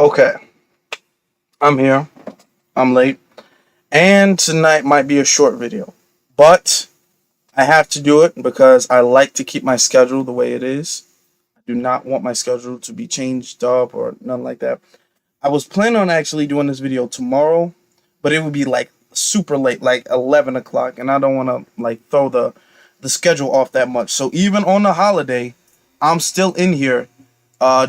Okay, I'm here. I'm late. And tonight might be a short video. But I have to do it because I like to keep my schedule the way it is. I do not want my schedule to be changed up or nothing like that. I was planning on actually doing this video tomorrow, but it would be like super late, like 11 o'clock. And I don't want to like throw the schedule off that much. So even on the holiday, I'm still in here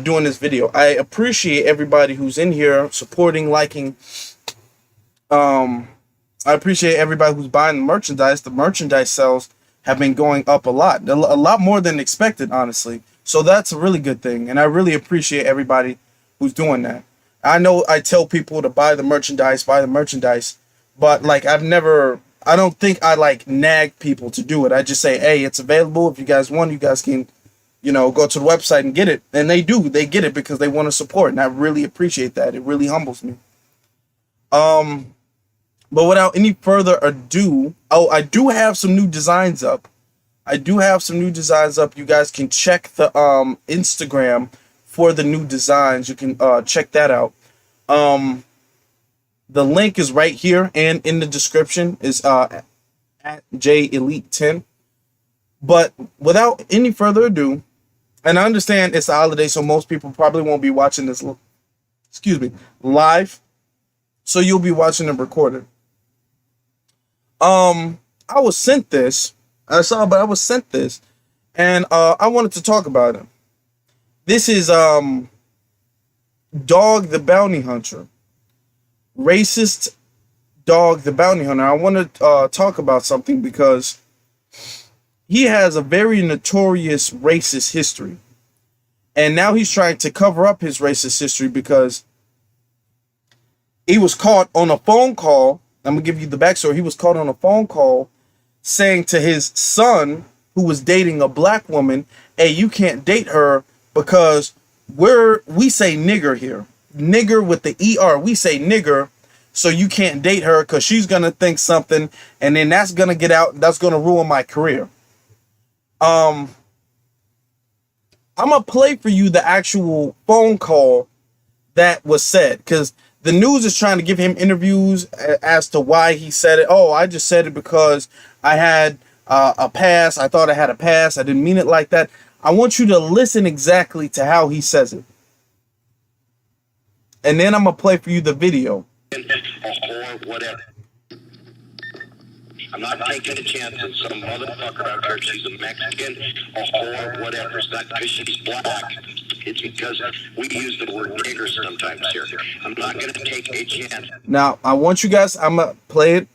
doing this video. I appreciate everybody who's in here supporting, liking. Um, I appreciate everybody who's buying the merchandise. The merchandise sales have been going up a lot more than expected, honestly. So that's a really good thing, and I really appreciate everybody who's doing that. I know I tell people to buy the merchandise, but like I don't think I like nag people to do it. I just say, hey, it's available. If you guys want, you guys can, go to the website and get it. And they do. They get it because they want to support, and I really appreciate that. It really humbles me. But without any further ado, I do have some new designs up. You guys can check the Instagram for the new designs. You can check that out. The link is right here and in the description is at JElite10. But without any further ado, and I understand it's a holiday, so most people probably won't be watching this, live. So you'll be watching it recorded. I was sent this. I was sent this, and I wanted to talk about it. This is Dog the Bounty Hunter, racist Dog the Bounty Hunter. I want to talk about something because he has a very notorious racist history, and now he's trying to cover up his racist history because he was caught on a phone call. I'm gonna give you the backstory. He was caught on a phone call saying to his son, who was dating a black woman, hey, you can't date her because we say nigger here. Nigger with the ER. We say nigger, so you can't date her because she's gonna think something, and then that's gonna get out, that's gonna ruin my career. I'm gonna play for you the actual phone call that was said, because the news is trying to give him interviews as to why he said it. Oh, I just said it because I had a pass. I thought I had a pass. I didn't mean it like that. I want you to listen exactly to how he says it. And then I'm going to play for you the video. Or whatever. I'm not taking a chance that some motherfucker out there, she's a Mexican, a whore, whatever. It's not because she's black. It's because we use the word nigger sometimes here. I'm not going to take a chance. Now, I'm going to play it,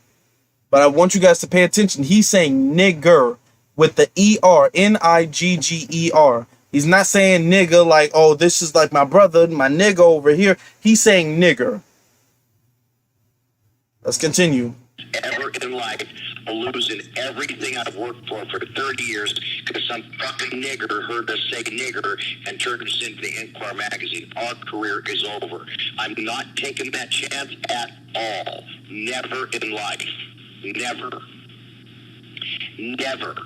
but I want you guys to pay attention. He's saying nigger with the ER, Nigger. He's not saying nigga like, oh, this is like my brother, my nigga over here. He's saying nigger. Let's continue. Ever in life, losing everything I've worked for 30 years because some fucking nigger heard us say nigger and turned us into the Inquirer magazine. Our career is over. I'm not taking that chance at all. Never in life. Never. Never.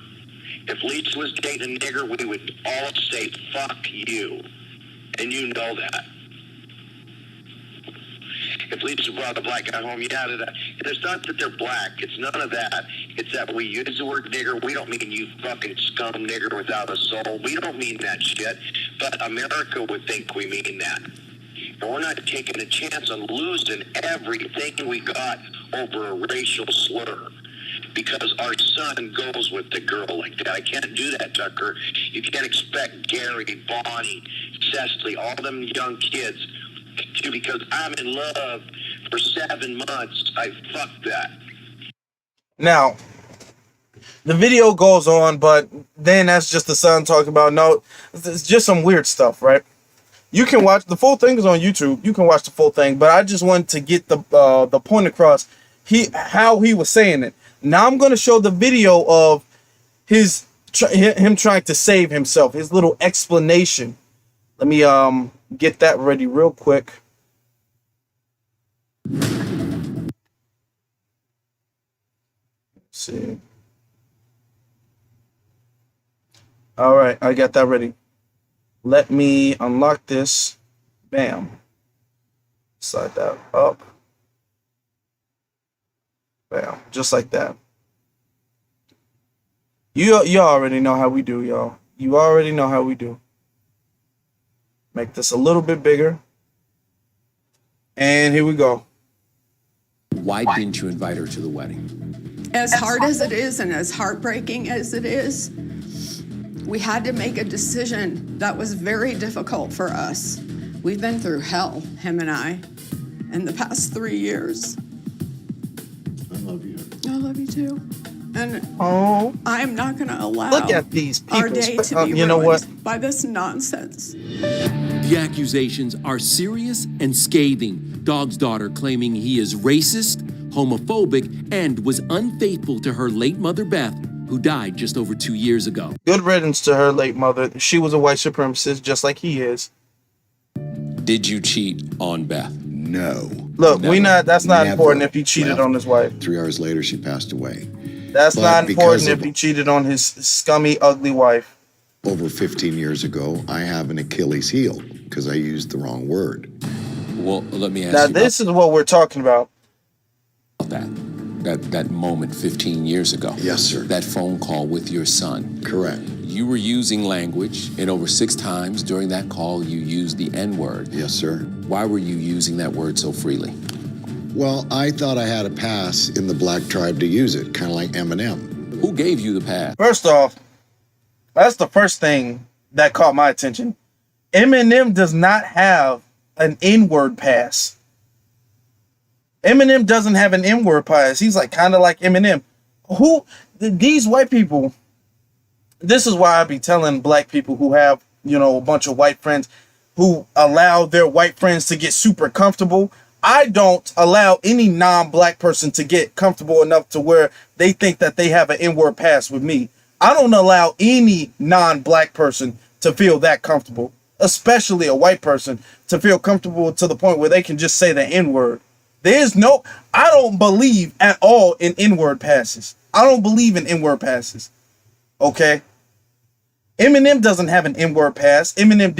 If Lisa was dating a nigger, we would all say, fuck you. And you know that. If Lisa brought a black guy home, it's not that they're black. It's none of that. It's that we use the word nigger. We don't mean you fucking scum nigger without a soul. We don't mean that shit. But America would think we mean that. And we're not taking a chance on losing everything we got over a racial slur. Because our son goes with the girl like that. I can't do that, Tucker. You can't expect Gary, Bonnie, Cecily, all them young kids to, because I'm in love for 7 months. I fucked that. Now, the video goes on, but then that's just the son talking about, no, it's just some weird stuff, right? You can watch, the full thing is on YouTube. You can watch the full thing, but I just wanted to get the point across, how he was saying it. Now I'm going to show the video of him trying to save himself, his little explanation. Let me get that ready real quick. Let's see. All right, I got that ready. Let me unlock this. Bam. Slide that up. Bam. Just like that. You already know how we do, y'all. You already know how we do. Make this a little bit bigger. And here we go. Why didn't you invite her to the wedding? As hard as it is and as heartbreaking as it is, we had to make a decision that was very difficult for us. We've been through hell, him and I, in the past 3 years. I love you. I love you too. And Oh, I'm not going to allow look at these people. our day to be You know what? ruined by this nonsense. The accusations are serious and scathing. Dog's daughter claiming he is racist, homophobic, and was unfaithful to her late mother, Beth, who died just over 2 years ago. Good riddance to her late mother. She was a white supremacist, just like he is. Did you cheat on Beth? No. Look, Never. that's not Never. important if he cheated Left. on his wife. 3 hours later, she passed away. That's But not because important if of- he cheated on his scummy, ugly wife. Over 15 years ago, I have an Achilles heel because I used the wrong word. Well, let me ask Now, you this is what we're talking about. about that moment 15 years ago. Yes, sir. That phone call with your son. Correct. You were using language, and over 6 times during that call, you used the N-word. Yes, sir. Why were you using that word so freely? Well, I thought I had a pass in the black tribe to use it, kind of like Eminem. Who gave you the pass? First off, that's the first thing that caught my attention. Eminem does not have an N-word pass. Eminem doesn't have an N-word pass. He's like kind of like Eminem. These white people, this is why I be telling black people who have, a bunch of white friends who allow their white friends to get super comfortable. I don't allow any non-black person to get comfortable enough to where they think that they have an N-word pass with me. I don't allow any non-black person to feel that comfortable, especially a white person, to feel comfortable to the point where they can just say the N-word. I don't believe at all in N-word passes. I don't believe in N-word passes. Okay? Eminem doesn't have an N-word pass. Eminem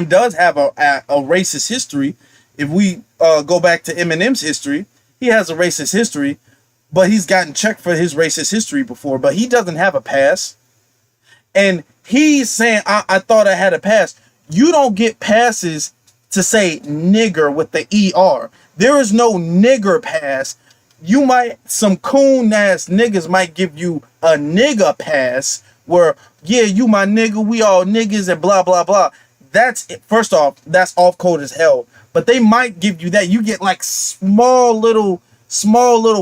does have a racist history. If we go back to Eminem's history, he has a racist history, but he's gotten checked for his racist history before, but he doesn't have a pass. And he's saying, I thought I had a pass. You don't get passes to say nigger with the ER. There is no nigger pass. Some coon ass niggas might give you a nigga pass where, yeah, you my nigga, we all niggas and blah, blah, blah. That's it. First off, that's off code as hell. But they might give you that. You get like small little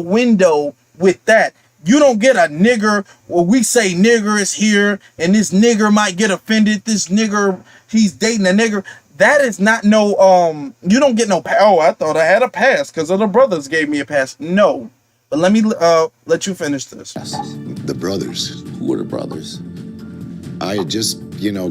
window with that. You don't get a nigger where we say nigger is here and this nigger might get offended. This nigger, he's dating a nigger. That is not you don't get no pass. Oh, I thought I had a pass because other brothers gave me a pass. No. But let me let you finish this. The brothers. Who were the brothers? I had just,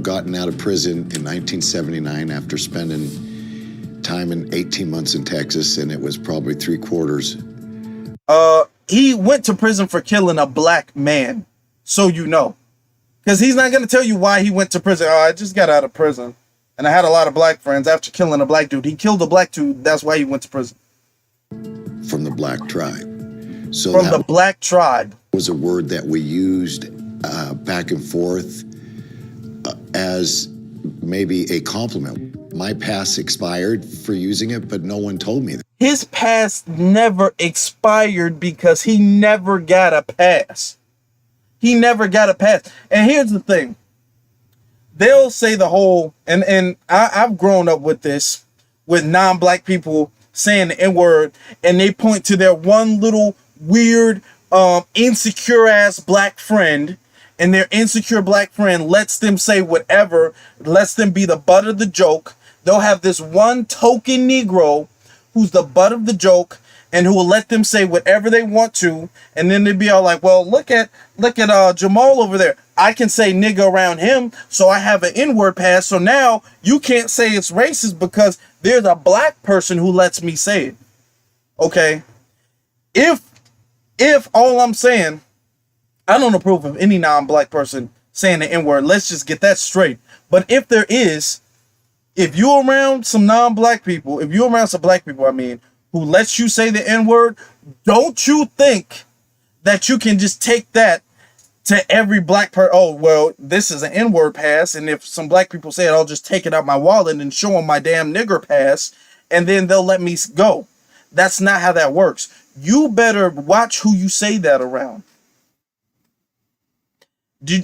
gotten out of prison in 1979 after spending time in 18 months in Texas, and it was probably 3/4. He went to prison for killing a black man. So you know. Because he's not going to tell you why he went to prison. Oh, I just got out of prison. And I had a lot of black friends after killing a black dude. He killed a black dude. That's why he went to prison. From the black tribe. So From that the black tribe. was a word that we used back and forth as maybe a compliment. My pass expired for using it, but no one told me that. His pass never expired because he never got a pass. He never got a pass. And here's the thing. They'll say the whole, and I've grown up with this, with non-black people saying the N-word, and they point to their one little weird, insecure ass black friend, and their insecure black friend lets them say whatever, lets them be the butt of the joke. They'll have this one token Negro who's the butt of the joke and who will let them say whatever they want to, and then they'd be all like, well, look at Jamal over there. I can say nigga around him, so I have an N-word pass, so now you can't say it's racist because there's a black person who lets me say it. Okay? If all I'm saying, I don't approve of any non-black person saying the N-word, let's just get that straight. But if there is, If you're around some non-black people, if you're around some black people, I mean, who lets you say the N-word, don't you think that you can just take that to every black person? Oh, well, this is an N-word pass, and if some black people say it, I'll just take it out my wallet and show them my damn nigger pass, and then they'll let me go. That's not how that works. You better watch who you say that around.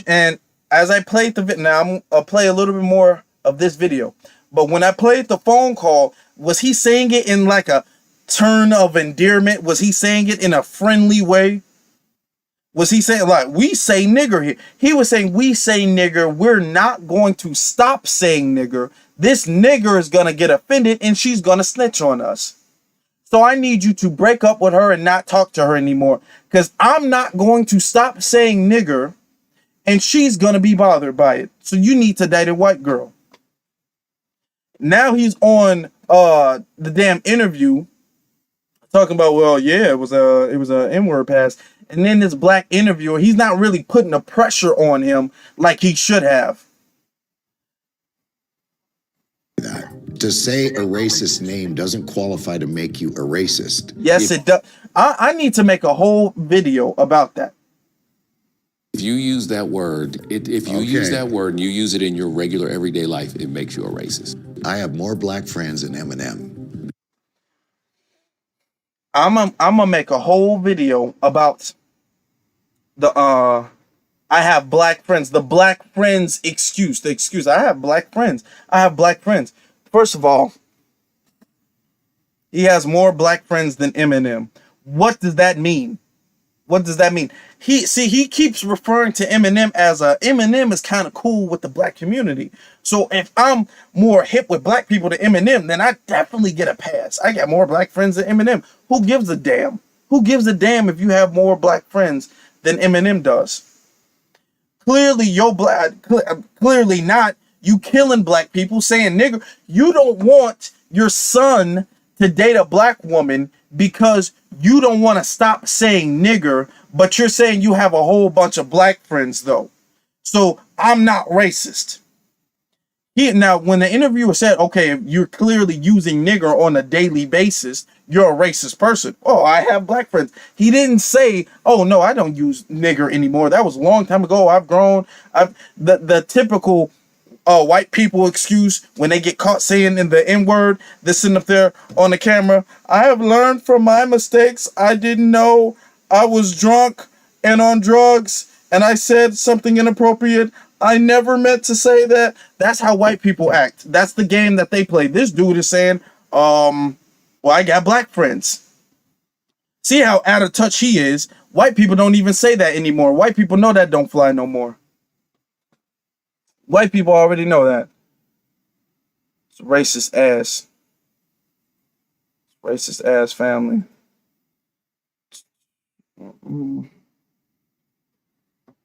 And as I played the video, now I'll play a little bit more of this video. But when I played the phone call, was he saying it in like a turn of endearment? Was he saying it in a friendly way? Was he saying like, we say nigger here? He was saying, we say nigger. We're not going to stop saying nigger. This nigger is going to get offended and she's going to snitch on us. So I need you to break up with her and not talk to her anymore, because I'm not going to stop saying nigger and she's going to be bothered by it. So you need to date a white girl. Now he's on the damn interview talking about, well, yeah, it was a N-word pass. And then this black interviewer, he's not really putting the pressure on him like he should have. That to say a racist name doesn't qualify to make you a racist. Yes, it does. I need to make a whole video about that. If you use that word, if you use that word and you use it in your regular everyday life, it makes you a racist. I have more black friends than Eminem. I'm gonna make a whole video about the I have black friends, the black friends excuse, the excuse. I have black friends. I have black friends. First of all, he has more black friends than Eminem. What does that mean? What does that mean? He keeps referring to Eminem as Eminem is kind of cool with the black community. So if I'm more hip with black people than Eminem, then I definitely get a pass. I got more black friends than Eminem. Who gives a damn? Who gives a damn if you have more black friends than Eminem does? Clearly, clearly not. You killing black people, saying nigger. You don't want your son to date a black woman because you don't want to stop saying nigger, but you're saying you have a whole bunch of black friends though. So I'm not racist. Now, when the interviewer said, okay, if you're clearly using nigger on a daily basis, you're a racist person. Oh, I have black friends. He didn't say, oh no, I don't use nigger anymore. That was a long time ago. I've grown. The typical white people excuse when they get caught saying in the N-word, they're sitting up there on the camera. I have learned from my mistakes. I didn't know I was drunk and on drugs and I said something inappropriate. I never meant to say that. That's how white people act. That's the game that they play. This dude is saying, well, I got black friends. See how out of touch he is. White people don't even say that anymore. White people know that don't fly no more. White people already know that. It's racist ass. Racist ass family.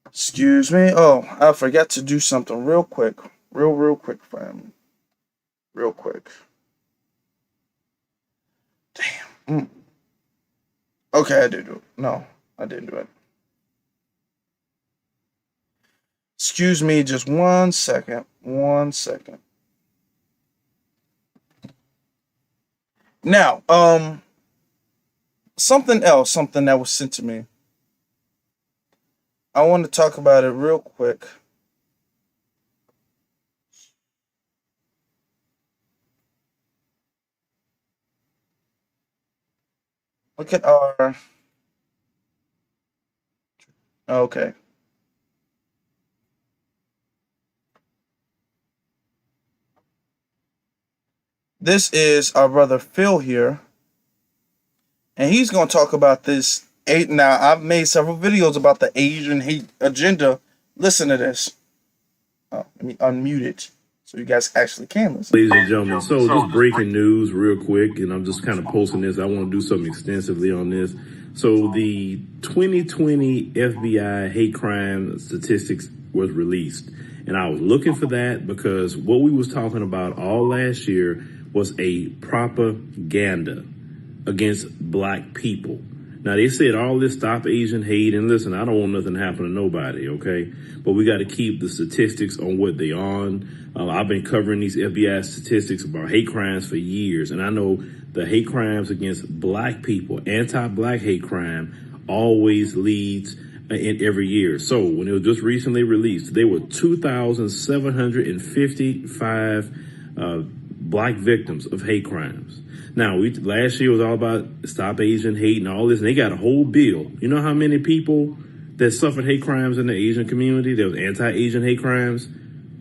Excuse me. Oh, I forgot to do something real quick. Real quick, family. Real quick. Damn. Okay, I did do it. No, I didn't do it. Excuse me, just 1 second. 1 second. Now, something else, something that was sent to me. I want to talk about it real quick. Look at our... Okay. This is our brother Phil here. And he's going to talk about this. Now, I've made several videos about the Asian hate agenda. Listen to this. Oh, let me unmute it so you guys actually can listen. Ladies and gentlemen, so just breaking news real quick, and I'm just kind of posting this. I want to do something extensively on this. So the 2020 FBI hate crime statistics was released. And I was looking for that because what we was talking about all last year was a propaganda against black people. Now, they said all this stop Asian hate, and listen, I don't want nothing to happen to nobody, okay? But we got to keep the statistics on what they on. I've been covering these FBI statistics about hate crimes for years, and I know the hate crimes against black people, anti-black hate crime, always leads in every year. So when it was just recently released, there were 2,755 black victims of hate crimes. Now, last year was all about Stop Asian Hate and all this, and they got a whole bill. You know how many people that suffered hate crimes in the Asian community? There was anti-Asian hate crimes.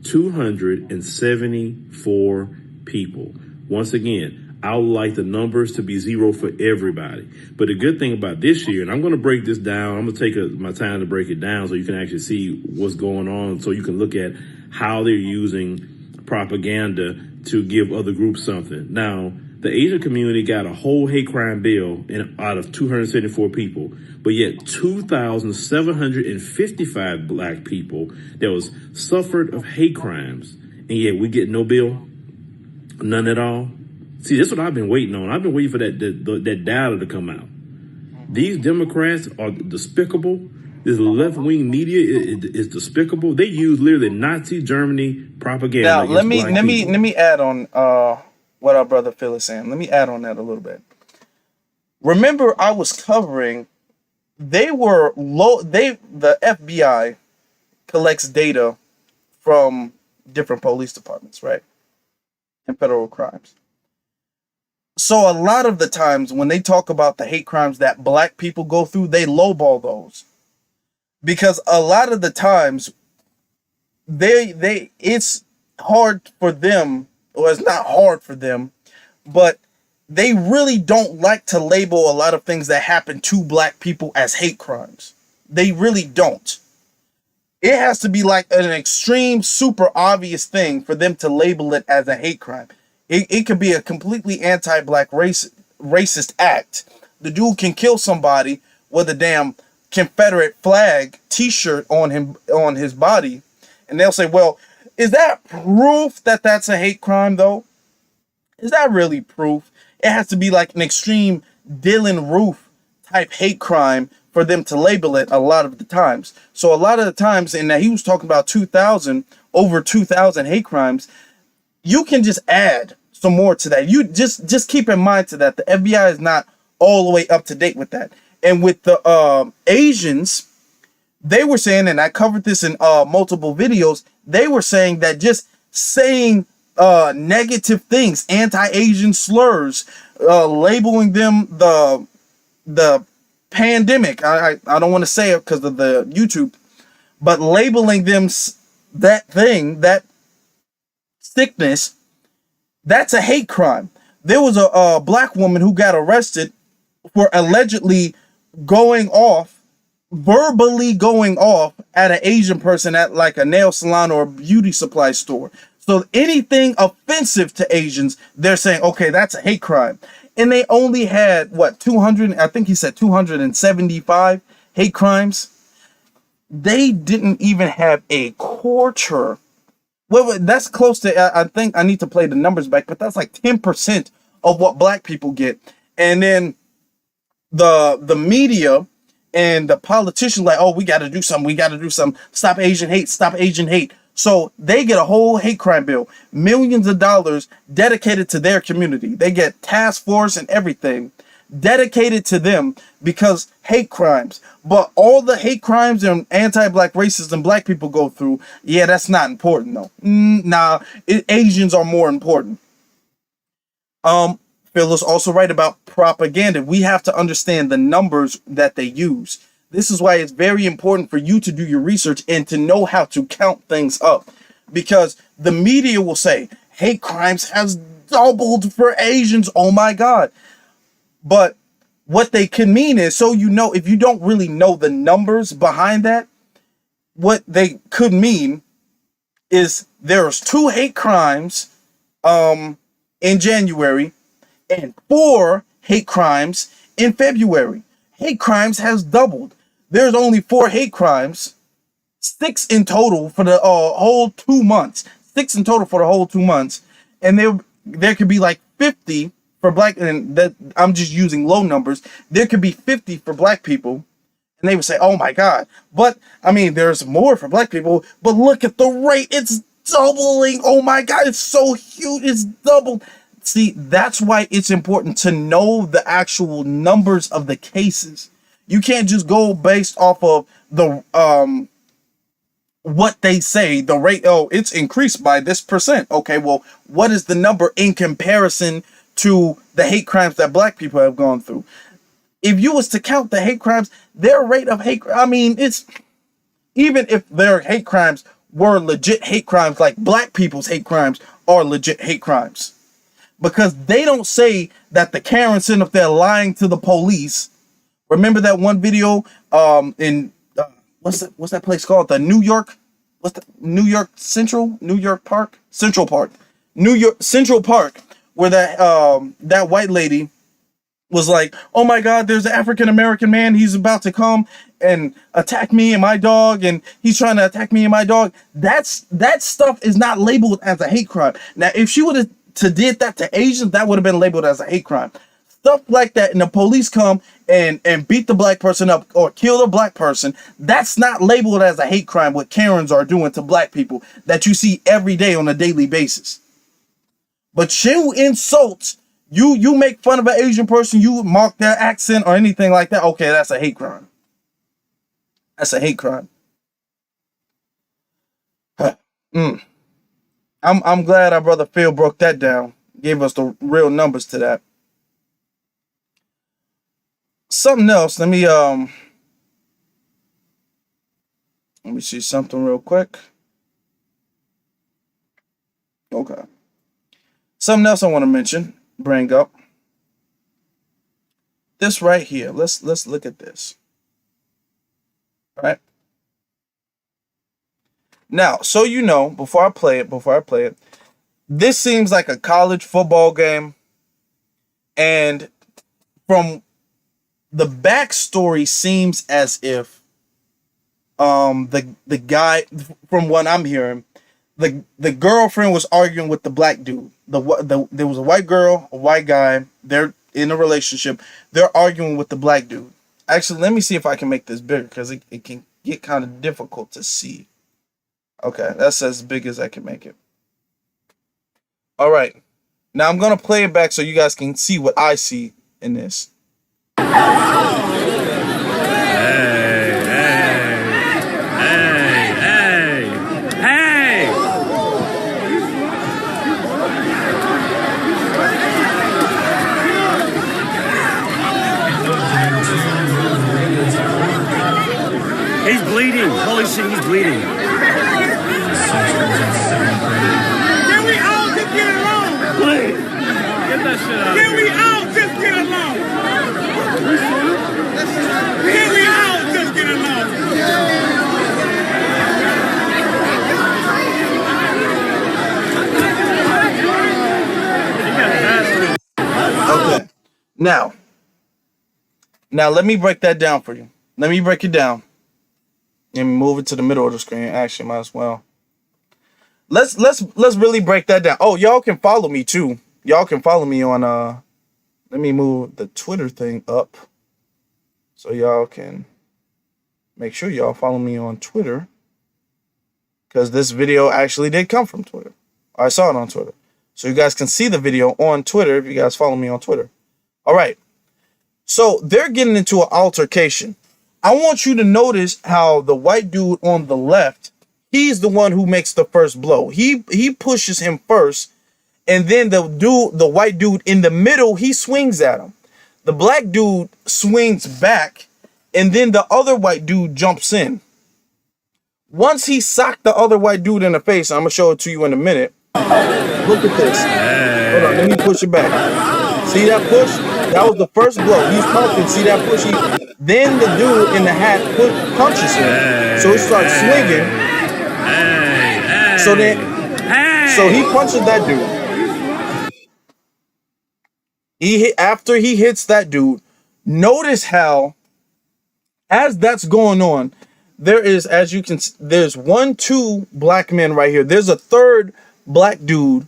274 people. Once again, I would like the numbers to be zero for everybody. But the good thing about this year, and I'm going to break this down, I'm going to take my time to break it down so you can actually see what's going on, so you can look at how they're using propaganda to give other groups something. Now, the Asian community got a whole hate crime bill out of 274 people, but yet 2,755 black people that was suffered of hate crimes, and yet we get no bill, none at all. See, that's what I've been waiting on. I've been waiting for that data to come out. These Democrats are despicable. This left-wing media is despicable. They use literally Nazi Germany propaganda. Now, let me add on what our brother Phil is saying. Let me add on that a little bit. Remember, I was covering. The FBI collects data from different police departments, right, and federal crimes. So a lot of the times when they talk about the hate crimes that black people go through, they lowball those. Because a lot of the times it's hard for them, or it's not hard for them, but they really don't like to label a lot of things that happen to black people as hate crimes. They really don't. It has to be like an extreme, super obvious thing for them to label it as a hate crime. It could be a completely anti-black racist act. The dude can kill somebody with a damn Confederate flag t-shirt on his body, and they'll say, well, is that proof that that's a hate crime though? Is that really proof? It has to be like an extreme Dylan Roof type hate crime for them to label it a lot of the times. So a lot of the times, and he was talking about over 2,000 hate crimes, you can just add some more to that. You just keep in mind to that the FBI is not all the way up to date with that. And with the Asians, they were saying, and I covered this in multiple videos, they were saying that just saying negative things, anti-Asian slurs, labeling them the pandemic. I don't want to say it because of the YouTube, but labeling them that thing, that sickness, that's a hate crime. There was a black woman who got arrested for allegedly verbally going off at an Asian person at like a nail salon or a beauty supply store. So anything offensive to Asians, they're saying, okay, that's a hate crime. And they only had, 200, I think he said 275 hate crimes. They didn't even have a quarter. Well, that's close to, I think I need to play the numbers back, but that's like 10% of what black people get. And then the media and the politicians like, oh, we got to do something. Stop Asian hate. So they get a whole hate crime bill, millions of dollars dedicated to their community. They get task force and everything dedicated to them because hate crimes. But all the hate crimes and anti-black racism black people go through, yeah, that's not important though. Asians are more important. Phil is also right about propaganda. We have to understand the numbers that they use. This is why it's very important for you to do your research and to know how to count things up. Because the media will say, hate crimes has doubled for Asians. Oh my God. But what they can mean is, so you know, if you don't really know the numbers behind that, what they could mean is there's 2 hate crimes in January and 4 hate crimes in February. Hate crimes has doubled. There's only 4 hate crimes, 6 in total for the whole 2 months. 6 in total for the whole 2 months. And there could be like 50 for black, and that I'm just using low numbers. There could be 50 for black people, and they would say, "Oh my God!" But I mean, there's more for black people. But look at the rate; it's doubling. Oh my God, it's so huge. It's doubled. See, that's why it's important to know the actual numbers of the cases. You can't just go based off of the what they say, the rate. Oh, it's increased by this percent. Okay, well, what is the number in comparison to the hate crimes that black people have gone through? If you was to count the hate crimes, their rate of hate, I mean, it's, even if their hate crimes were legit hate crimes, like black people's hate crimes are legit hate crimes, because they don't say that the Karens sitting up there lying to the police. Remember that one video in what's that place called? The New York, New York Central Park, where that white lady was like, "Oh my God, there's an African American man. He's about to come and attack me and my dog, and he's trying to attack me and my dog." That stuff is not labeled as a hate crime. Now, if she would have did that to Asians, that would have been labeled as a hate crime. Stuff like that, and the police come and beat the black person up or kill the black person, that's not labeled as a hate crime. What Karens are doing to black people that you see every day on a daily basis. But you insult, you make fun of an Asian person, you mock their accent or anything like that. Okay, that's a hate crime. That's a hate crime. I'm glad our brother Phil broke that down, gave us the real numbers to that. Something else, let me see something real quick. Okay. Something else I want to bring up. This right here. Let's look at this. All right. Now, so you know, before I play it, this seems like a college football game. And from the backstory seems as if the guy, from what I'm hearing, the girlfriend was arguing with the black dude. There was a white girl, a white guy. They're in a relationship. They're arguing with the black dude. Actually, let me see if I can make this bigger, because it can get kind of difficult to see. Okay, that's as big as I can make it. All right. Now I'm going to play it back so you guys can see what I see in this. He's bleeding. Holy shit, he's bleeding. Can we all just get along? Please. Get that shit out. Can we all just get along? Can we all just get along? Okay. Now let me break that down for you. Let me break it down and move it to the middle of the screen. Actually, might as well. Let's really break that down. Oh, y'all can follow me too. Y'all can follow me on let me move the Twitter thing up so y'all can make sure y'all follow me on Twitter, because this video actually did come from Twitter. I saw it on Twitter. So you guys can see the video on Twitter if you guys follow me on Twitter. All right. So they're getting into an altercation. I want you to notice how the white dude on the left, he's the one who makes the first blow. He pushes him first, and then the white dude in the middle, he swings at him. The black dude swings back, and then the other white dude jumps in. Once he socked the other white dude in the face, I'm gonna show it to you in a minute. Look at this. Hold on, let me push it back. See that push? That was the first blow. He's pumping. See that push? Then the dude in the hat punches him. So he starts swinging. So he punches that dude. After he hits that dude, notice how, as that's going on, there is, as you can see, there's 2 black men right here. There's a third black dude,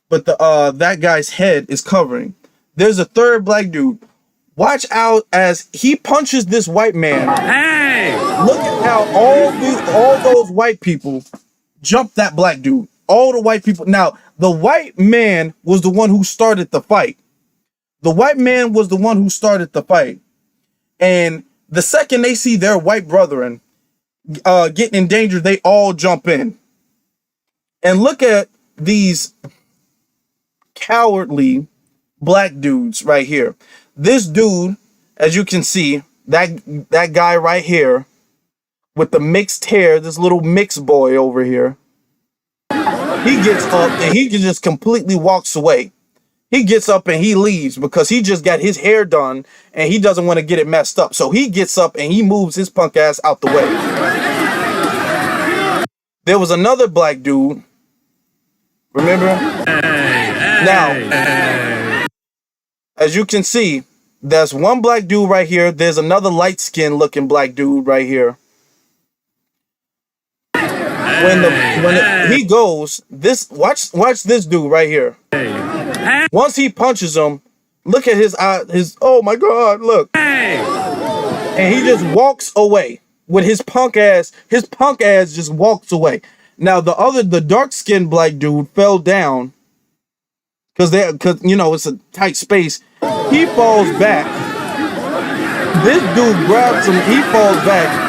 but that guy's head is covering. There's a third black dude. Watch out as he punches this white man. Hey! Look at how all those white people jump that black dude. All the white people. Now, the white man was the one who started the fight. The white man was the one who started the fight. And the second they see their white brethren getting in danger, they all jump in. And look at these cowardly black dudes right here. This dude, as you can see, that guy right here with the mixed hair, this little mixed boy over here, he gets up and he just completely walks away. He gets up and he leaves because he just got his hair done and he doesn't want to get it messed up. So he gets up and he moves his punk ass out the way. There was another black dude. Remember? Now, as you can see, there's one black dude right here. There's another light-skinned looking black dude right here. He goes, watch this dude right here. Once he punches him, look at his eye, oh my God, look. And he just walks away with his punk ass just walks away. Now the dark-skinned black dude fell down because you know it's a tight space. He falls back. This dude grabs him, he falls back.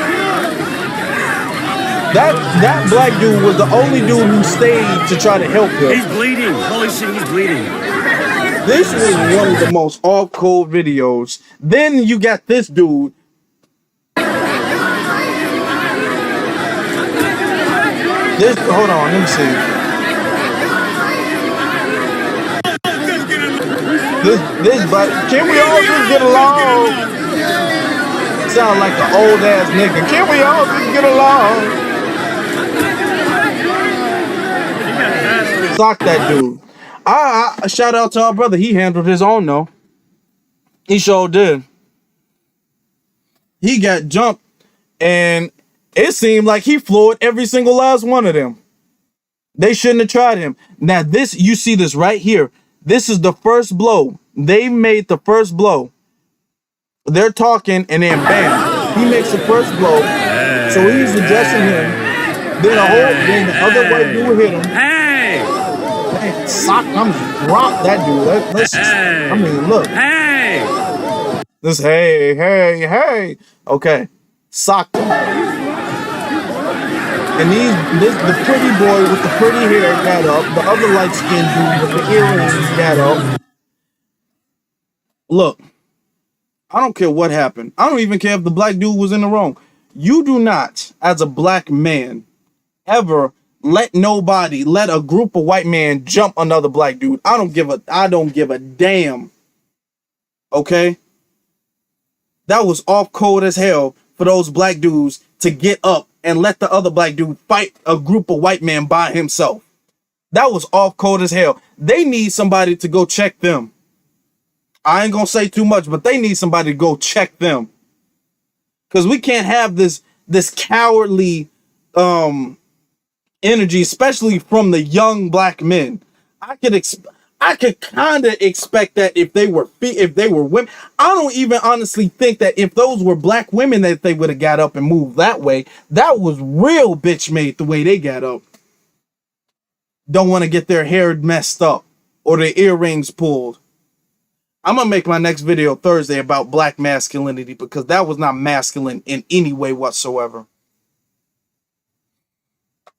That black dude was the only dude who stayed to try to help him. He's bleeding. Holy shit, he's bleeding. This was one of the most off-code videos. Then you got this dude. Hold on, let me see. This black, can we all just get along? Sound like an old ass nigga. Can we all just get along? Sock that dude. I shout out to our brother. He handled his own though. He sure did. He got jumped and it seemed like he floored every single last one of them. They shouldn't have tried him. Now this, you see this right here. This is the first blow. They made the first blow. They're talking and then bam, he makes the first blow. So he's addressing him. Then the other white dude hit him. Man, sock, I'm gonna drop that dude. Let's just, I mean, look. This, hey. Okay. Socked him. And the pretty boy with the pretty hair got up. The other light-skinned dude with the earrings got up. Look, I don't care what happened. I don't even care if the black dude was in the wrong. You do not, as a black man, ever let a group of white men jump another black dude. I don't give a damn. Okay? That was off code as hell for those black dudes to get up and let the other black dude fight a group of white men by himself. That was off code as hell. They need somebody to go check them. I ain't gonna say too much, but they need somebody to go check them. Because we can't have this cowardly energy, especially from the young black men. I could kind of expect that if they were women. I don't even honestly think that if those were black women that they would have got up and moved that way. That was real bitch made the way they got up. Don't want to get their hair messed up or their earrings pulled. I'm going to make my next video Thursday about black masculinity because that was not masculine in any way whatsoever.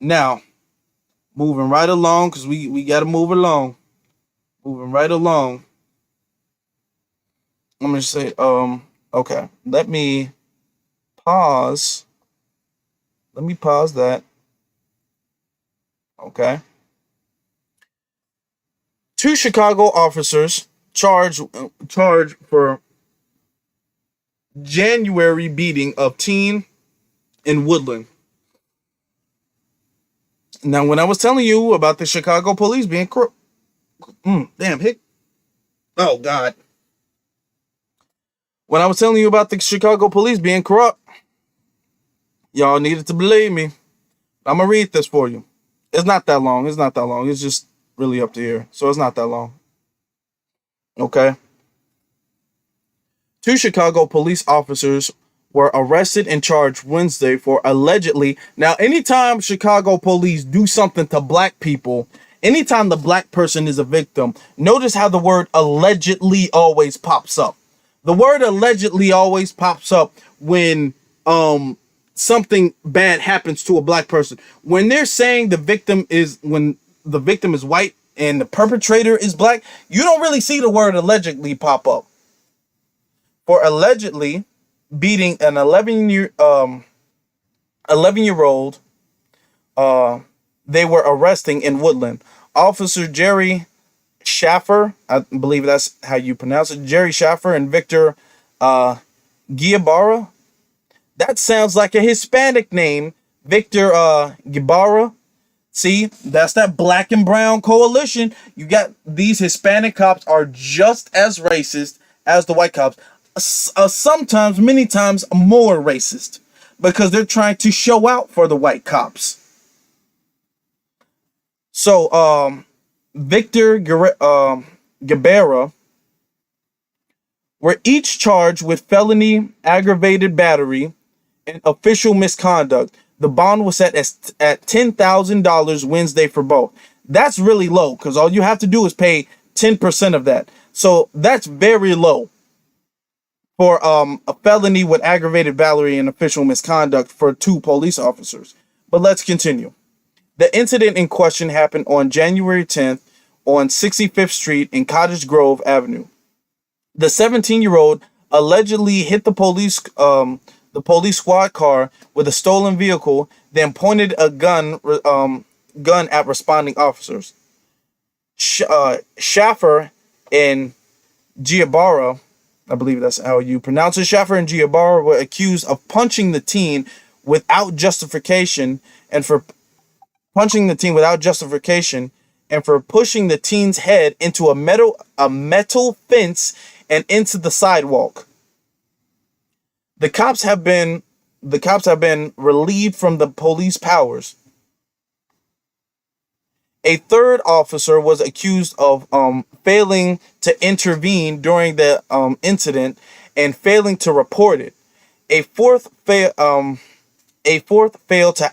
Now, moving right along because we got to move along. Moving right along. Let me say, okay. Let me pause. Let me pause that. Okay. 2 Chicago officers charged for January beating of teen in Woodland. Now, when I was telling you about the Chicago police being corrupt, oh God. When I was telling you about the Chicago police being corrupt, y'all needed to believe me. I'm gonna read this for you. It's not that long. It's just really up to here. So it's not that long. Okay. Two Chicago police officers were arrested and charged Wednesday for allegedly. Now, anytime Chicago police do something to black people, anytime the black person is a victim, notice how the word allegedly always pops up. The word allegedly always pops up when something bad happens to a black person. When they're saying when the victim is white and the perpetrator is black, you don't really see the word allegedly pop up. For allegedly beating an 11-year-old, they were arresting in Woodland. Officer Jerry Schaffer, I believe that's how you pronounce it, Jerry Schaffer and Victor Giabara. That sounds like a Hispanic name, Victor Giabara. See, that's that black and brown coalition. You got these Hispanic cops are just as racist as the white cops. Sometimes, many times more racist because they're trying to show out for the white cops. So, Victor Gabera were each charged with felony aggravated battery and official misconduct. The bond was set at $10,000 Wednesday for both. That's really low because all you have to do is pay 10% of that. So that's very low for a felony with aggravated battery and official misconduct for two police officers. But let's continue. The incident in question happened on January 10th on 65th Street in Cottage Grove Avenue. The 17-year-old allegedly hit the police squad car with a stolen vehicle, then pointed a gun at responding officers. Schaffer and Giabara, I believe that's how you pronounce it, Schaffer and Giabara were accused of punching the teen without justification and for pushing the teen's head into a metal fence and into the sidewalk. The cops have been relieved from the police powers. A third officer was accused of failing to intervene during the incident and failing to report it. A fourth failed to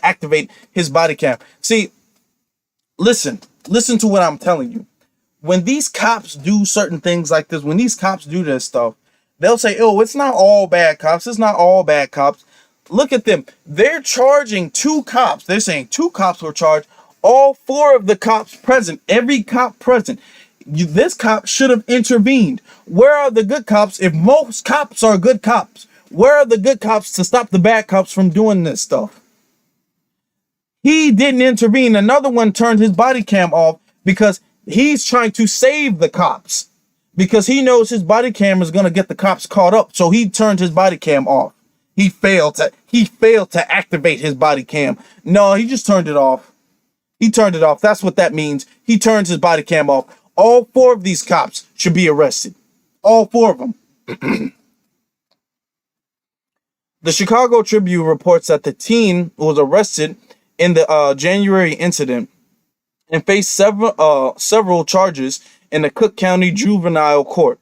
activate his body cam. See, listen to what I'm telling you. When these cops do certain things like this, when these cops do this stuff, they'll say, "Oh, it's not all bad cops. It's not all bad cops." Look at them. They're charging two cops. They're saying two cops were charged. All four of the cops present, every cop present. This cop should have intervened. Where are the good cops if most cops are good cops? Where are the good cops to stop the bad cops from doing this stuff? He didn't intervene. Another one turned his body cam off because he's trying to save the cops. Because he knows his body cam is going to get the cops caught up. So he turned his body cam off. He failed to activate his body cam. No, he just turned it off. He turned it off. That's what that means. He turns his body cam off. All four of these cops should be arrested. All four of them. The Chicago Tribune reports that the teen was arrested in the January incident and faced several charges in the Cook County Juvenile Court.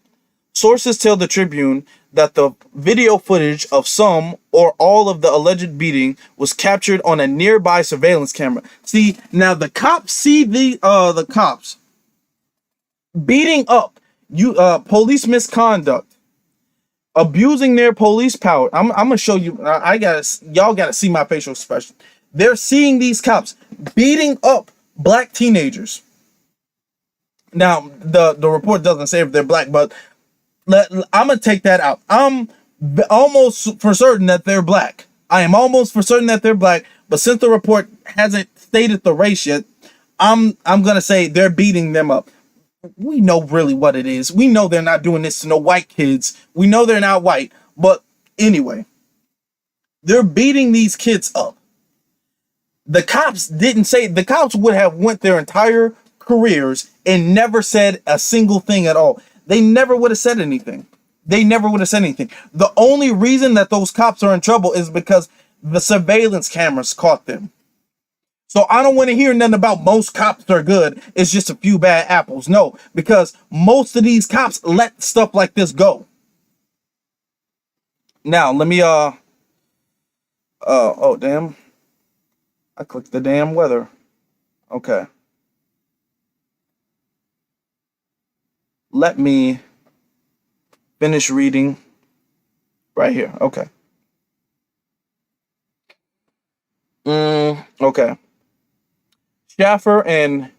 Sources tell the Tribune that the video footage of some or all of the alleged beating was captured on a nearby surveillance camera. See, now the cops see the cops beating up police misconduct, abusing their police power. I'm gonna show you. Y'all gotta see my facial expression. They're seeing these cops beating up black teenagers. Now, the report doesn't say if they're black, but I'm gonna take that out. I'm almost for certain that they're black. I am almost for certain that they're black, but since the report hasn't stated the race yet, I'm gonna say they're beating them up. We know really what it is. We know they're not doing this to no white kids. We know they're not white, but anyway, they're beating these kids up. The cops would have went their entire careers and never said a single thing at all. They never would have said anything. The only reason that those cops are in trouble is because the surveillance cameras caught them. So I don't want to hear nothing about most cops are good. It's just a few bad apples. No, because most of these cops let stuff like this go. Now, let me, oh, damn. I clicked the damn weather. Okay. Let me finish reading right here. Okay. Okay. Schaffer and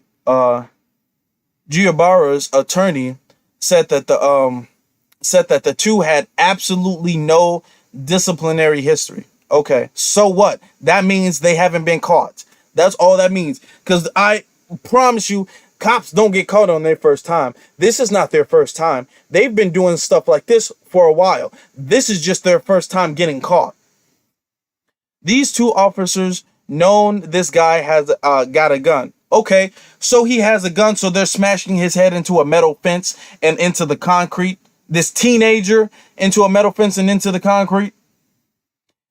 Giobara's attorney said that the two had absolutely no disciplinary history. Okay, so what? That means they haven't been caught. That's all that means. Because I promise you, cops don't get caught on their first time. This is not their first time. They've been doing stuff like this for a while. This is just their first time getting caught. These two officers known this guy has got a gun. Okay, so he has a gun, so they're smashing his head into a metal fence and into the concrete. This teenager into a metal fence and into the concrete.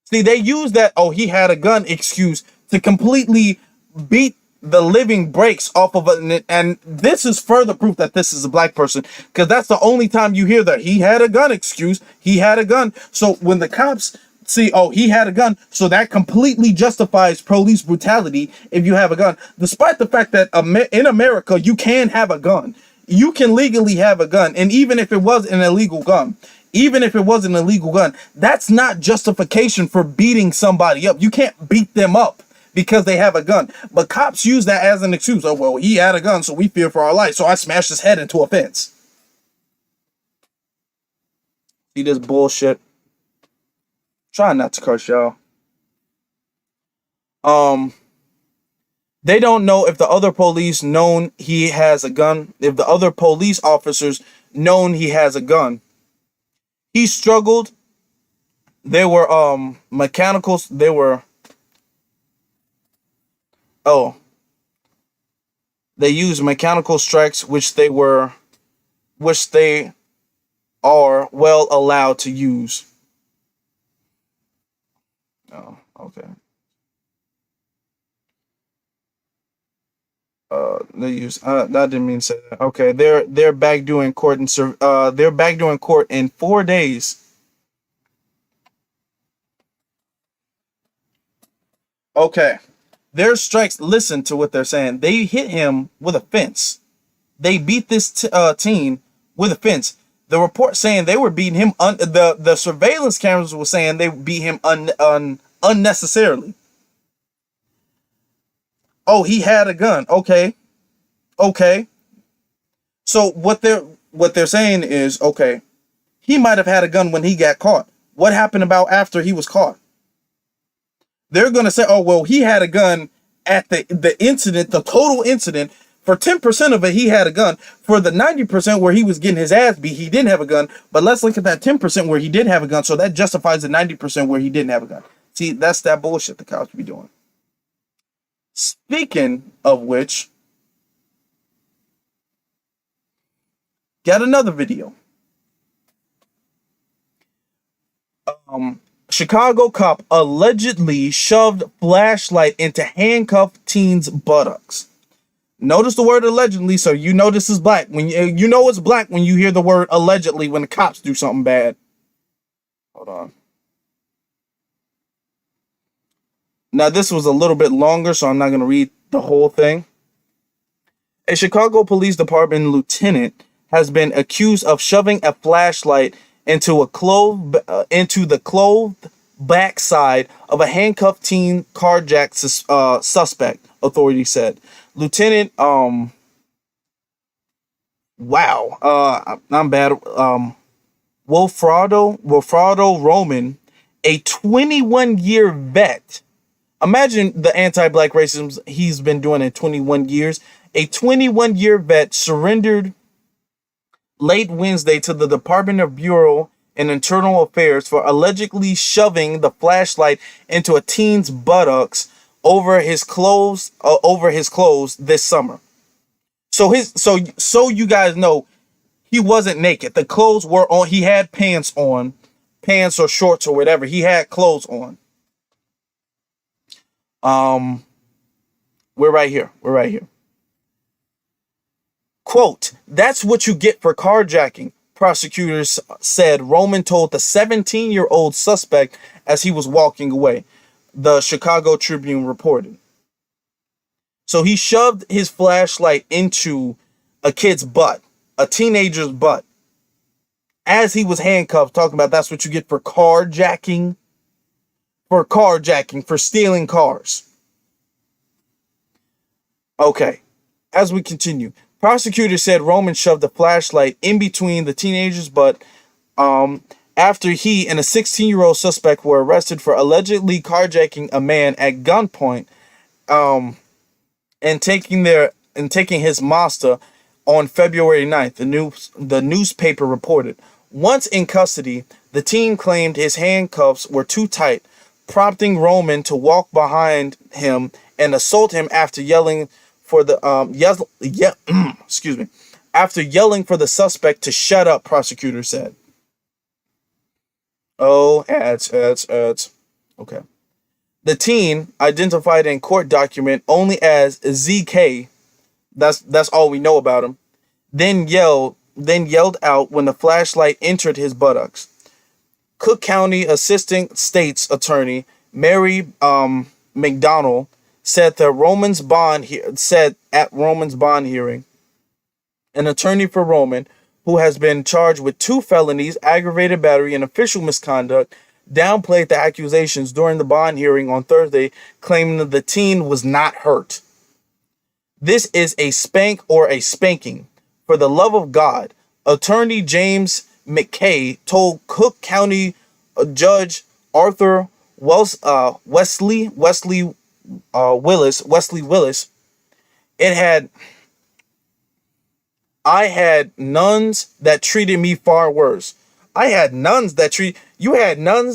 See, they use that, oh, he had a gun excuse to completely beat the living brakes off of it. And this is further proof that this is a black person, because that's the only time you hear that he had a gun excuse. He had a gun. So when the cops see, oh, he had a gun, so that completely justifies police brutality if you have a gun, despite the fact that in America, you can have a gun. You can legally have a gun. And even if it was an illegal gun, that's not justification for beating somebody up. You can't beat them up because they have a gun. But cops use that as an excuse. Oh, well, he had a gun, so we fear for our life. So I smashed his head into a fence. See this bullshit? Try not to curse, y'all. They don't know if the other police known he has a gun. If the other police officers known he has a gun. He struggled. There were mechanicals. They were. Oh. They used mechanical strikes, which they are well allowed to use. Oh, okay. They use. That didn't mean to say that. Okay, they're back doing court and they're back doing court in 4 days. Okay, their strikes. Listen to what they're saying. They hit him with a fence. They beat this teen with a fence. The report saying they were beating him. The surveillance cameras were saying they beat him unnecessarily. Oh, he had a gun. Okay. So what they're saying is, okay, he might have had a gun when he got caught. What happened about after he was caught? They're gonna say, oh well, he had a gun at the incident, the total incident. For 10% of it, he had a gun. For the 90% where he was getting his ass beat, he didn't have a gun. But let's look at that 10% where he did have a gun. So that justifies the 90% where he didn't have a gun. See, that's that bullshit the cops be doing. Speaking of which, got another video. Chicago cop allegedly shoved flashlight into handcuffed teen's buttocks. Notice the word allegedly, so you know this is black. When you know it's black when you hear the word allegedly when the cops do something bad. Hold on. Now this was a little bit longer, so I'm not going to read the whole thing. A Chicago Police Department lieutenant has been accused of shoving a flashlight into the clothed backside of a handcuffed teen carjacked suspect, authorities said. Lieutenant, I'm bad. Wilfredo Roman, a 21-year vet. Imagine the anti-black racism he's been doing in 21 years. A 21-year vet surrendered late Wednesday to the Department of Bureau and Internal Affairs for allegedly shoving the flashlight into a teen's buttocks over his clothes this summer. So you guys know he wasn't naked. The clothes were on. He had pants on, pants or shorts or whatever. He had clothes on. We're right here. We're right here. Quote, "That's what you get for carjacking," prosecutors said Roman told the 17-year-old suspect as he was walking away, the Chicago Tribune reported. So he shoved his flashlight into a kid's butt, a teenager's butt, as he was handcuffed, talking about that's what you get for carjacking, for stealing cars. Okay, as we continue, prosecutors said Roman shoved the flashlight in between the teenager's butt after he and a 16-year-old suspect were arrested for allegedly carjacking a man at gunpoint and taking his Mazda on February 9th, the newspaper reported. Once in custody, the teen claimed his handcuffs were too tight, prompting Roman to walk behind him and assault him after yelling for the after yelling for the suspect to shut up, prosecutors said. Oh, ads. Okay. The teen, identified in court document only as ZK, that's all we know about him, then yelled out when the flashlight entered his buttocks. Cook County Assistant State's Attorney Mary McDonald said at Roman's bond hearing, an attorney for Roman, who has been charged with 2 felonies, aggravated battery and official misconduct, downplayed the accusations during the bond hearing on Thursday, claiming that the teen was not hurt. "This is a spank or a spanking. For the love of God," Attorney James McKay told Cook County Judge Arthur Wesley Willis, "I had nuns that treated me far worse." You had nuns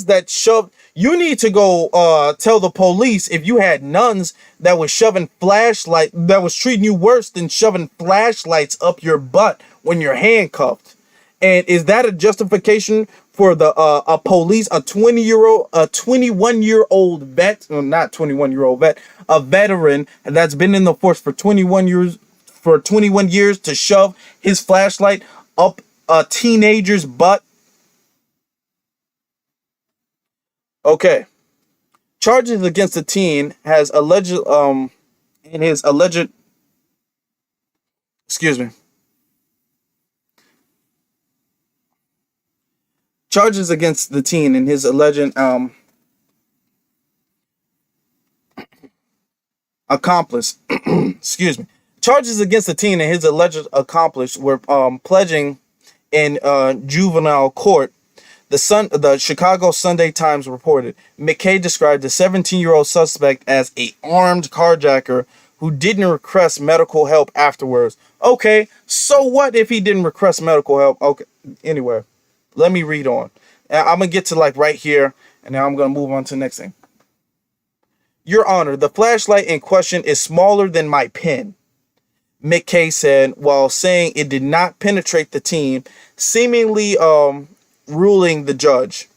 that shoved. You need to go tell the police if you had nuns that was that was treating you worse than shoving flashlights up your butt when you're handcuffed. And is that a justification for the a 21-year-old vet, well, not 21-year-old vet, a veteran that's been in the force for 21 years to shove his flashlight up a teenager's butt? Okay. Charges against the teen has alleged charges against the teen and his alleged accomplice. Charges against the teen and his alleged accomplice were pledging in juvenile court. The Chicago Sunday Times reported McKay described the 17-year-old suspect as an armed carjacker who didn't request medical help afterwards. Okay, so what if he didn't request medical help? Okay, anyway, let me read on. I'm going to get to right here, and now I'm going to move on to the next thing. "Your Honor, the flashlight in question is smaller than my pen," McKay said, while saying it did not penetrate the teen, seemingly riling the judge.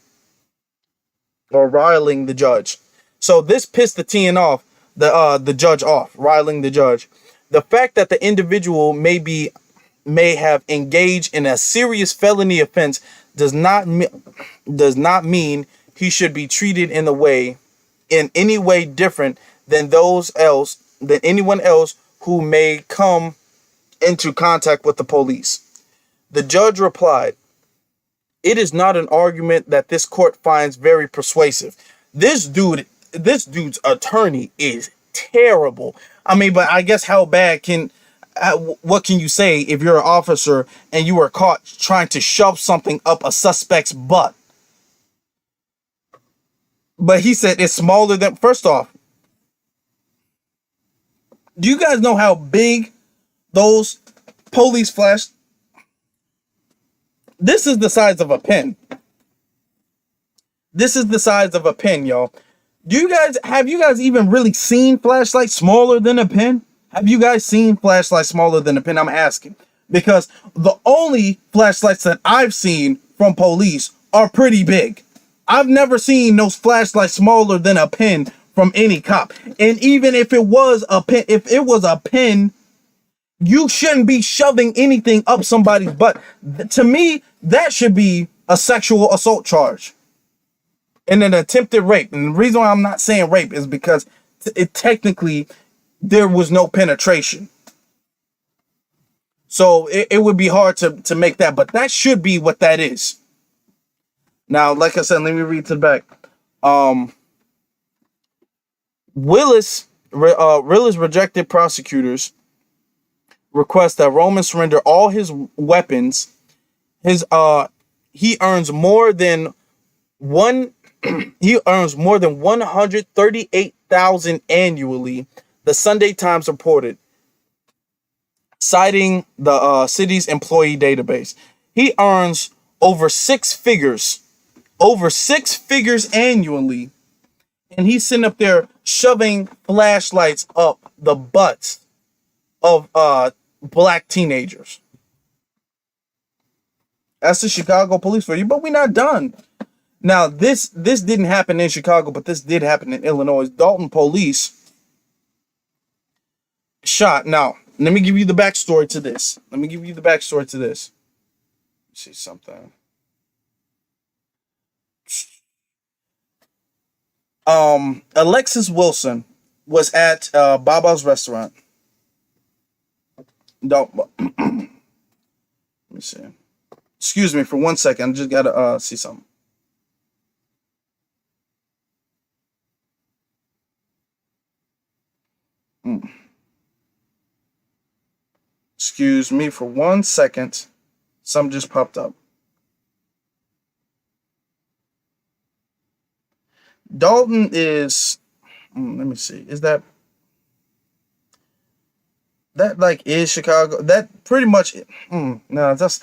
So this pissed the teen off, the judge off, riling the judge. The fact that the individual may have engaged in a serious felony offense does not mean he should be treated in any way different than anyone else who may come into contact with the police. The judge replied, "It is not an argument that this court finds very persuasive." This dude's attorney is terrible. I mean, but I guess what can you say if you're an officer and you were caught trying to shove something up a suspect's butt? But he said it's smaller than, first off, do you guys know how big those police flash? This is the size of a pen. Y'all. Have you guys even really seen flashlights smaller than a pen? Have you guys seen flashlights smaller than a pen? I'm asking. Because the only flashlights that I've seen from police are pretty big. I've never seen those flashlights smaller than a pen from any cop. And even if it was a pen, you shouldn't be shoving anything up somebody's butt. To me, that should be a sexual assault charge and an attempted rape. And the reason why I'm not saying rape is because it technically there was no penetration. So it would be hard to make that, but that should be what that is. Now, like I said, let me read to the back. Willis rejected prosecutors' request that Roman surrender all his weapons. He earns more than 138,000 annually. The Sunday Times reported, citing the city's employee database. He earns over six figures annually, and he's sitting up there shoving flashlights up the butts of black teenagers. That's the Chicago police for you, but we're not done. Now, this didn't happen in Chicago, but this did happen in Illinois. Dalton police shot. Now, let me give you the backstory to this. Let's see something. Alexis Wilson was at Baba's restaurant. Let me see. Excuse me for 1 second. I just gotta see something. Excuse me for 1 second. Something just popped up. Dalton is, let me see. Is that like is Chicago? That pretty much. No, that's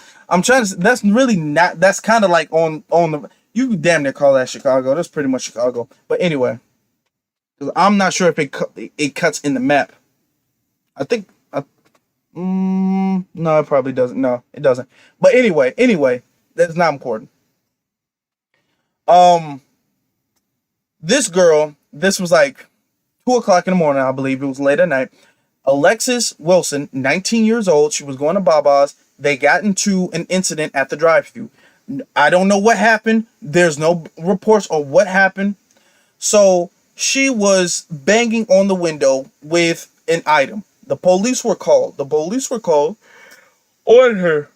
that's really not. That's kind of like on the. You could damn near call that Chicago. That's pretty much Chicago. But anyway, I'm not sure if it cuts in the map. I think. No, it probably doesn't. No, it doesn't. But anyway, that's not important. This girl, this was like 2:00 in the morning, I believe. It was late at night. Alexis Wilson, 19 years old. She was going to Baba's. They got into an incident at the drive-thru. I don't know what happened. There's no reports on what happened. So she was banging on the window with an item. The police were called. On her.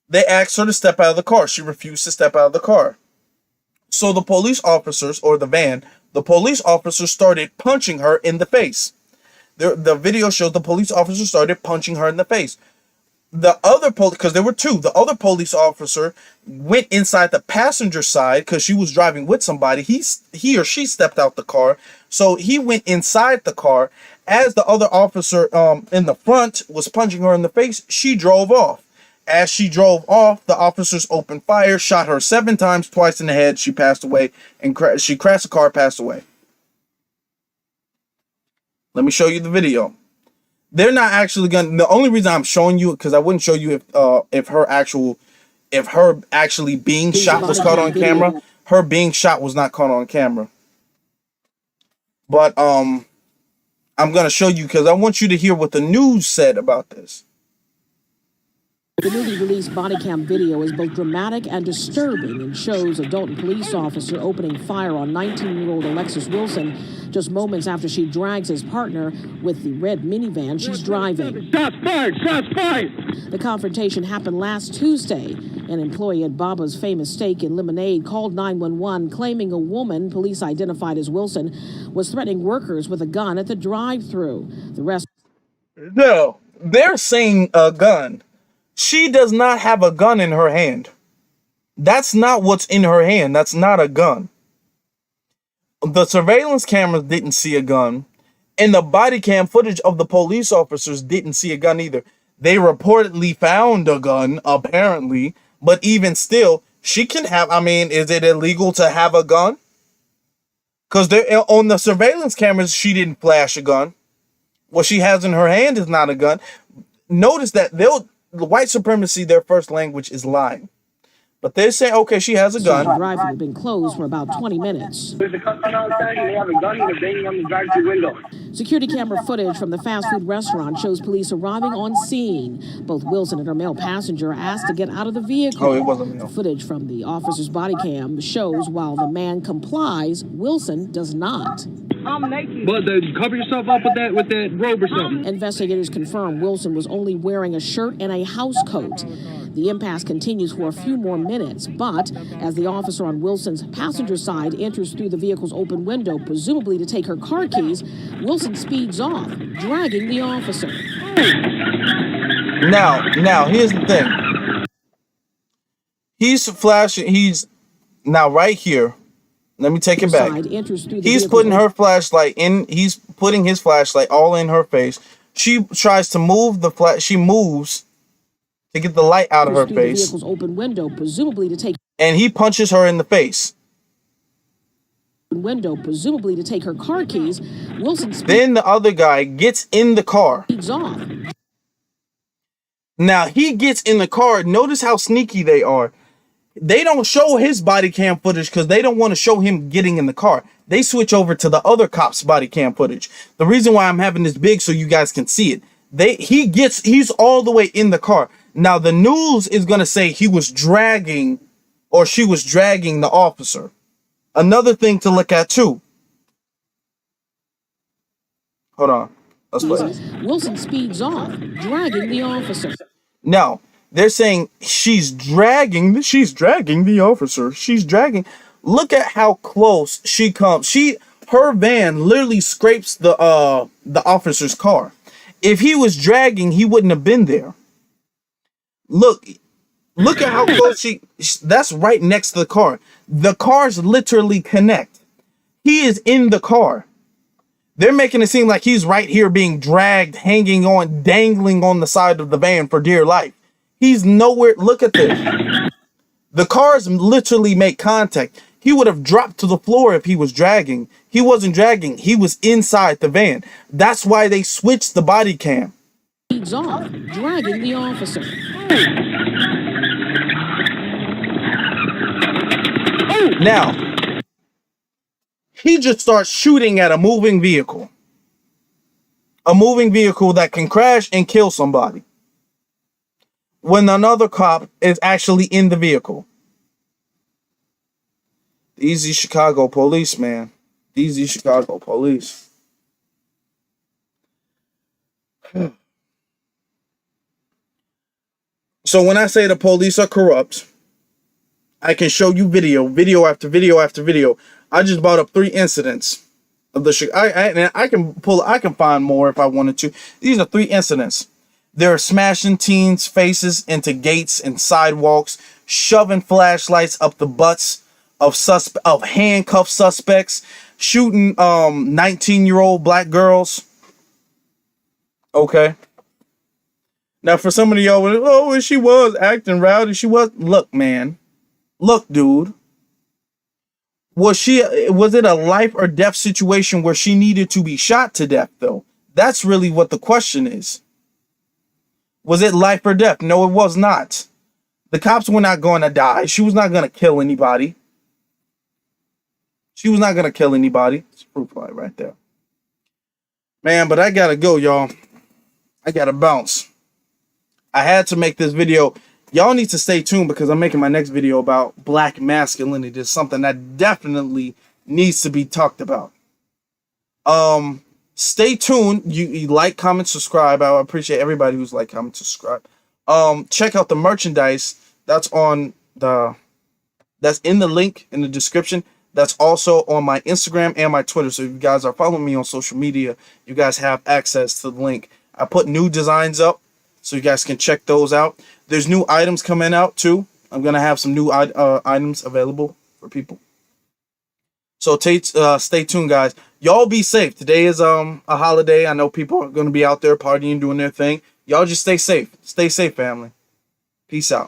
They asked her to step out of the car. She refused to step out of the car. So the police officers, or the police officers started punching her in the face. The video shows the police officers started punching her in the face. The other because there were two, the other police officer went inside the passenger side because she was driving with somebody. He or she stepped out the car. So he went inside the car. As the other officer in the front was punching her in the face, she drove off. As she drove off, the officers opened fire, shot her 7 times, twice in the head. She passed away, and she crashed the car, passed away. Let me show you the video. They're not actually gonna. The only reason I'm showing you, because I wouldn't show you if her actually being shot was caught on camera. Her being shot was not caught on camera. But I'm gonna show you because I want you to hear what the news said about this. The newly released body cam video is both dramatic and disturbing and shows a Dalton police officer opening fire on 19-year-old Alexis Wilson just moments after she drags his partner with the red minivan she's driving. Shots fired! Shots fired! The confrontation happened last Tuesday. An employee at Baba's famous steak in Lemonade called 911 claiming a woman, police identified as Wilson, was threatening workers with a gun at the drive-thru. The rest... No, they're saying a gun. She does not have a gun in her hand. That's not what's in her hand. That's not a gun. The surveillance cameras didn't see a gun. And the body cam footage of the police officers didn't see a gun either. They reportedly found a gun, apparently. But even still, she can have, is it illegal to have a gun? Because on the surveillance cameras, she didn't flash a gun. What she has in her hand is not a gun. Notice that the white supremacy, their first language is lying. But they say, okay, she has a The gun. drive-thru had been closed for about 20 minutes. There's a customer outside and they have a gun and they're banging on the drive-thru window. Security camera footage from the fast food restaurant shows police arriving on scene. Both Wilson and her male passenger asked to get out of the vehicle. Oh, it wasn't male. Footage from the officer's body cam shows while the man complies, Wilson does not. I'm naked. But cover yourself up with that robe or something. Investigators confirm Wilson was only wearing a shirt and a house coat. The impasse continues for a few more minutes, but as the officer on Wilson's passenger side enters through the vehicle's open window, presumably to take her car keys, Wilson speeds off, dragging the officer. Now, here's the thing. He's flashing. He's now right here. Let me take it back. He's putting her flashlight in. He's putting his flashlight all in her face. She tries to move the flash. She moves to get the light out of her face. The vehicle's open window, presumably to take. And he punches her in the face. Window, presumably to take her car keys. Wilson. Then the other guy gets in the car. Speeds off. Now he gets in the car. Notice how sneaky they are. They don't show his body cam footage because they don't want to show him getting in the car. They switch over to the other cop's body cam footage. The reason why I'm having this big so you guys can see it. He's all the way in the car. Now the news is going to say he was dragging or she was dragging the officer. Another thing to look at too. Hold on. Let's play. Wilson speeds off, dragging the officer. Now, they're saying she's dragging the officer. She's dragging. Look at how close she comes. Her van literally scrapes the officer's car. If he was dragging, he wouldn't have been there. Look at how close that's right next to the car. The cars literally connect. He is in the car. They're making it seem like he's right here being dragged, hanging on, dangling on the side of the van for dear life. He's nowhere. Look at this. The cars literally make contact. He would have dropped to the floor if he was dragging. He wasn't dragging. He was inside the van. That's why they switched the body cam. Speeds off, dragging the officer. Now, he just starts shooting at a moving vehicle. A moving vehicle that can crash and kill somebody. When another cop is actually in the vehicle. Easy Chicago police, man. Easy Chicago police. So when I say the police are corrupt, I can show you video after video after video. I just brought up 3 incidents of the I can find more if I wanted to. These are 3 incidents. They're smashing teens' faces into gates and sidewalks, shoving flashlights up the butts of handcuffed suspects, shooting 19-year-old black girls. Okay. Now for some of y'all, oh, she was acting rowdy. She was. Look, man. Look, dude. Was it a life or death situation where she needed to be shot to death, though? That's really what the question is. Was it life or death? No, it was not. The cops were not going to die. She was not going to kill anybody. She was not going to kill anybody. It's proof light right there. Man, but I got to go, y'all. I got to bounce. I had to make this video. Y'all need to stay tuned because I'm making my next video about black masculinity. It's something that definitely needs to be talked about. Stay tuned. You like, comment, subscribe. I appreciate everybody who's like, comment, subscribe. Check out the merchandise that's in the link in the description. That's also on my Instagram and my Twitter. So if you guys are following me on social media, you guys have access to the link. I put new designs up so you guys can check those out. There's new items coming out too. I'm going to have some new items available for people. So stay tuned, guys. Y'all be safe. Today is a holiday. I know people are going to be out there partying, doing their thing. Y'all just stay safe. Stay safe, family. Peace out.